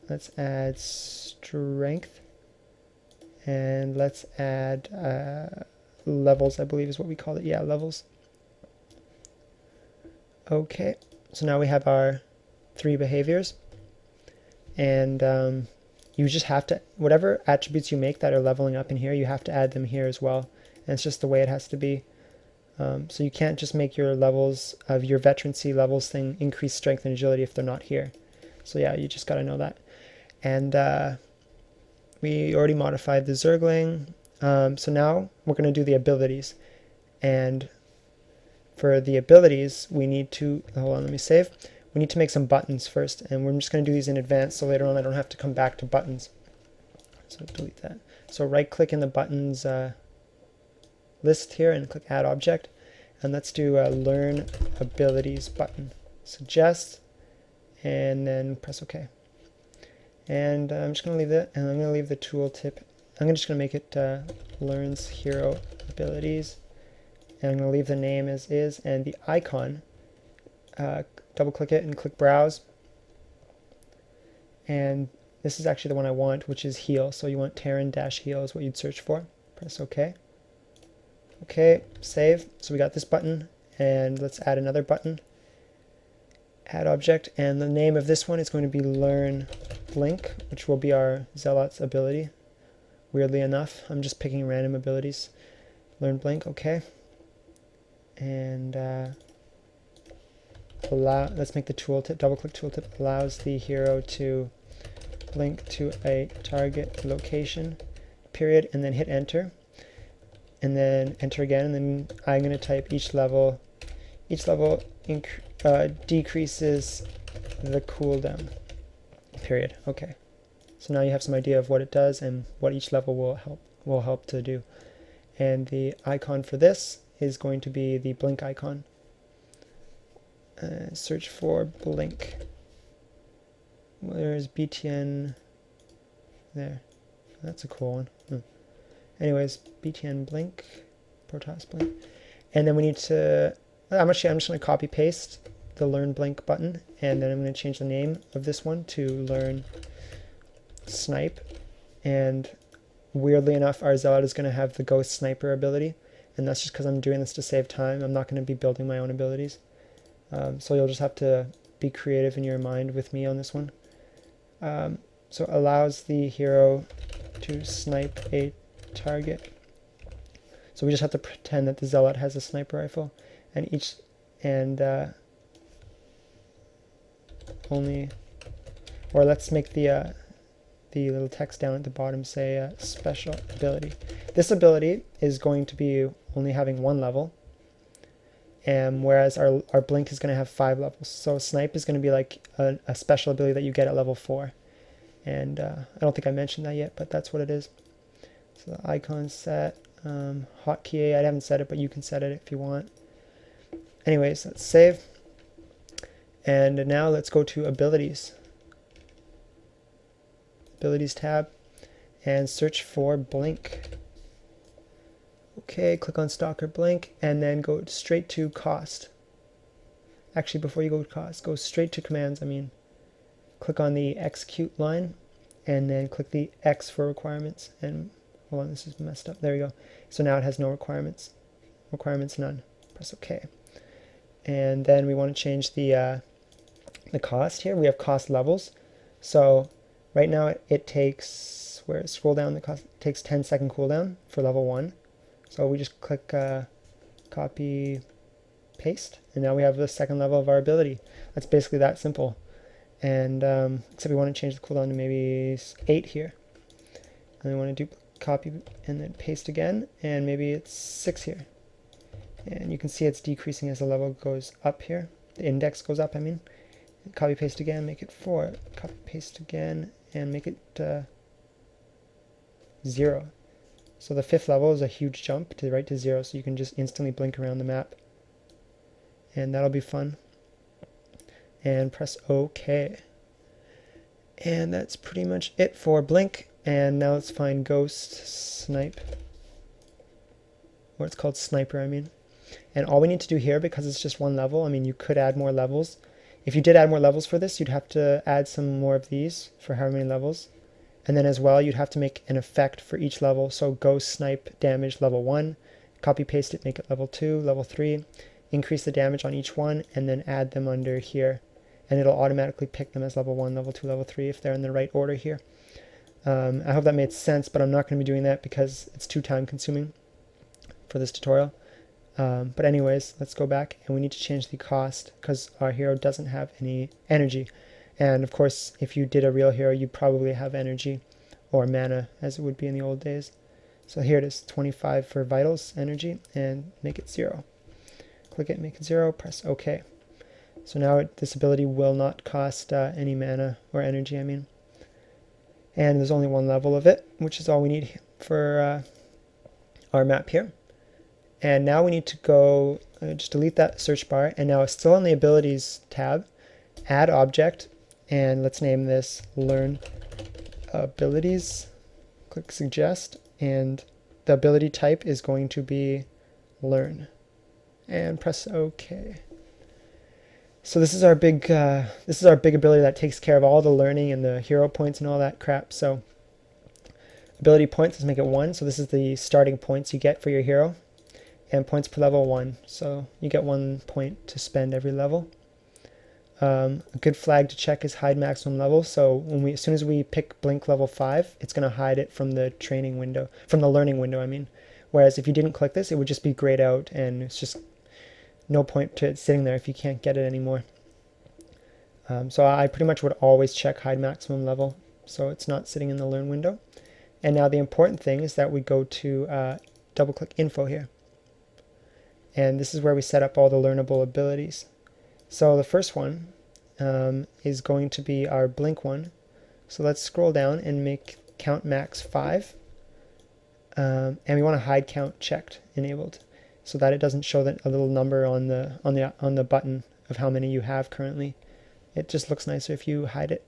let's add strength, and let's add levels, I believe is what we call it. Yeah, levels. Okay, so now we have our 3 behaviors, and you just have to, whatever attributes you make that are leveling up in here, you have to add them here as well, and it's just the way it has to be. So you can't just make your levels of your veterancy levels thing increase strength and agility if they're not here. So yeah, you just got to know that. And we already modified the Zergling. So now we're going to do the abilities. And for the abilities, we need to, hold on, let me save. We need to make some buttons first, and we're just going to do these in advance so later on I don't have to come back to buttons. So delete that. So right click in the buttons list here and click add object, and let's do a learn abilities button. Suggest, and then press OK. And I'm just going to leave it, and I'm going to leave the tooltip. I'm just going to make it learns hero abilities, and I'm going to leave the name as is, and the icon, double click it and click browse, and this is actually the one I want, which is heal. So you want Terran-heal is what you'd search for. Press OK. Okay, save. So we got this button, and let's add another button. Add object, and the name of this one is going to be learn blink, which will be our zealot's ability. Weirdly enough, I'm just picking random abilities. Learn blink, okay. And let's make the tooltip, double click tooltip, allows the hero to blink to a target location, period, and then hit enter. And then enter again, and then I'm going to type each level decreases the cooldown, period. Okay, so now you have some idea of what it does and what each level will help to do. And the icon for this is going to be the blink icon. Search for blink. There's BTN there. That's a cool one. Anyways, BTN blink, Protoss blink, and then we need to. I'm just going to copy paste the learn blink button, and then I'm going to change the name of this one to learn snipe. And weirdly enough, our zealot is going to have the ghost sniper ability, and that's just because I'm doing this to save time. I'm not going to be building my own abilities, so you'll just have to be creative in your mind with me on this one. So allows the hero to snipe a target. So we just have to pretend that the zealot has a sniper rifle, and only, or let's make the little text down at the bottom say special ability. This ability is going to be only having 1 level, and whereas our blink is going to have 5 levels. So snipe is going to be like a special ability that you get at level 4, and I don't think I mentioned that yet, but that's what it is. So the icon set, hotkey, I haven't set it, but you can set it if you want. Anyways, let's save. And now let's go to abilities. Abilities tab, and search for blink. Okay, click on Stalker blink, and then go straight to cost. Actually, before you go to cost, go straight to commands. Click on the execute line, and then click the X for requirements, and hold on, this is messed up. There you go. So now it has no requirements. Requirements none. Press OK. And then we want to change the cost here. We have cost levels. So right now it takes, scroll down, the cost takes 10-second cooldown for level 1. So we just click copy, paste, and now we have the second level of our ability. That's basically that simple. And except we want to change the cooldown to maybe 8 here. And we want to do copy and then paste again, and maybe it's 6 here. And you can see it's decreasing as the level goes up here. The index goes up, Copy paste again, make it 4. Copy paste again, and make it 0. So the 5th level is a huge jump to right to 0, so you can just instantly blink around the map. And that'll be fun. And press OK. And that's pretty much it for blink. And now let's find ghost snipe, or it's called sniper, And all we need to do here, because it's just 1 level, you could add more levels If you did add more levels for this, you'd have to add some more of these for how many levels. And then as well, you'd have to make an effect for each level. So ghost snipe damage level 1, copy paste it, make it level 2, level 3, increase the damage on each one, and then add them under here. And it'll automatically pick them as level 1, level 2, level 3 if they're in the right order here. I hope that made sense, but I'm not going to be doing that because it's too time consuming for this tutorial. But anyways, let's go back, and we need to change the cost because our hero doesn't have any energy. And of course, if you did a real hero, you'd probably have energy or mana as it would be in the old days. So here it is, 25 for vitals energy, and make it 0. Click it, make it 0, press OK. So now this ability will not cost any mana or energy, I mean. And there's only one level of it, which is all we need for our map here. And now we need to go, just delete that search bar, and now it's still on the abilities tab, add object, and let's name this learn abilities. Click suggest, and the ability type is going to be learn, and press OK. So this is our big ability that takes care of all the learning and the hero points and all that crap. So ability points, let's make it 1. So this is the starting points you get for your hero, and points per level 1. So you get 1 point to spend every level. A good flag to check is hide maximum level. So as soon as we pick blink level 5, it's going to hide it from the training window, from the learning window, I mean. Whereas if you didn't click this, it would just be grayed out, and it's just no point to it sitting there if you can't get it anymore. So I pretty much would always check hide maximum level, so it's not sitting in the learn window. And now the important thing is that we go to double click info here. And this is where we set up all the learnable abilities. So the first one is going to be our blink one. So let's scroll down and make count max 5. And we want to hide count checked, enabled, so that it doesn't show that a little number on the button of how many you have currently. It just looks nicer if you hide it.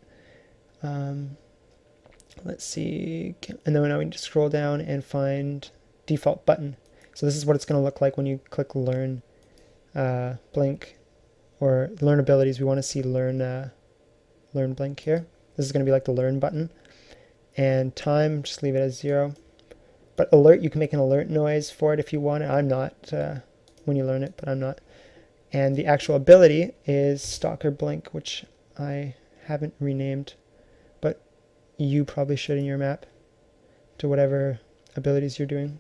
Let's see, and then now we need to scroll down and find default button. So this is what it's going to look like when you click learn blink or learn abilities. We want to see learn blink here. This is going to be like the learn button. And time, just leave it as 0. But alert, you can make an alert noise for it if you want it. I'm not when you learn it, but I'm not. And the actual ability is Stalker Blink, which I haven't renamed, but you probably should in your map to whatever abilities you're doing.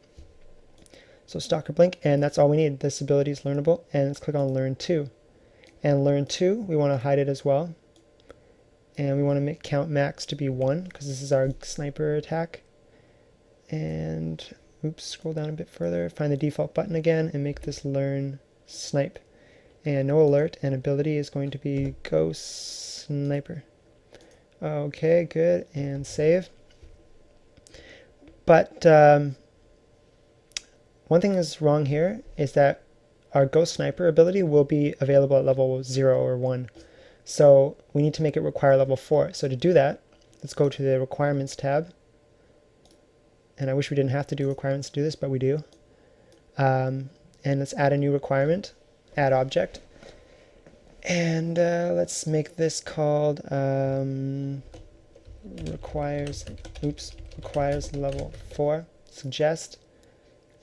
So Stalker Blink, and that's all we need. This ability is learnable, and let's click on Learn 2. And Learn 2, we want to hide it as well. And we want to make count max to be 1, because this is our sniper attack. And oops, scroll down a bit further, find the default button again, and make this learn snipe. And no alert, and ability is going to be ghost sniper. Okay, good, and save. But one thing that's wrong here is that our ghost sniper ability will be available at level 0 or 1. So we need to make it require level 4. So to do that, let's go to the requirements tab. And I wish we didn't have to do requirements to do this, but we do. And let's add a new requirement, add object. And let's make this called requires level 4, suggest,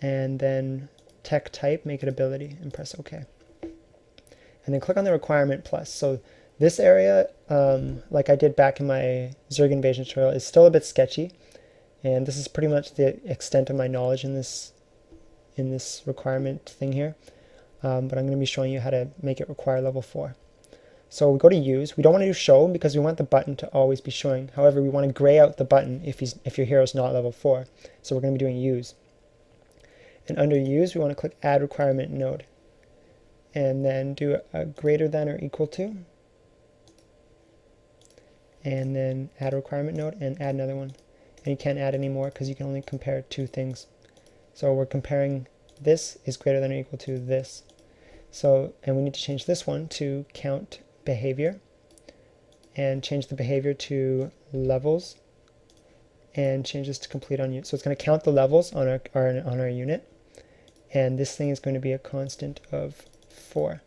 and then tech type, make it ability, and press OK. And then click on the requirement plus. So this area, like I did back in my Zerg invasion tutorial, is still a bit sketchy. And this is pretty much the extent of my knowledge in this requirement thing here. But I'm going to be showing you how to make it require level 4. So we go to use. We don't want to do show because we want the button to always be showing. However, we want to gray out the button if your hero is not level 4. So we're going to be doing use. And under use, we want to click add requirement node. And then do a greater than or equal to. And then add a requirement node and add another one. And you can't add any more because you can only compare 2 things. So we're comparing this is greater than or equal to this. So, and we need to change this one to count behavior and change the behavior to levels and change this to complete on unit. So it's going to count the levels on our unit, and this thing is going to be a constant of 4.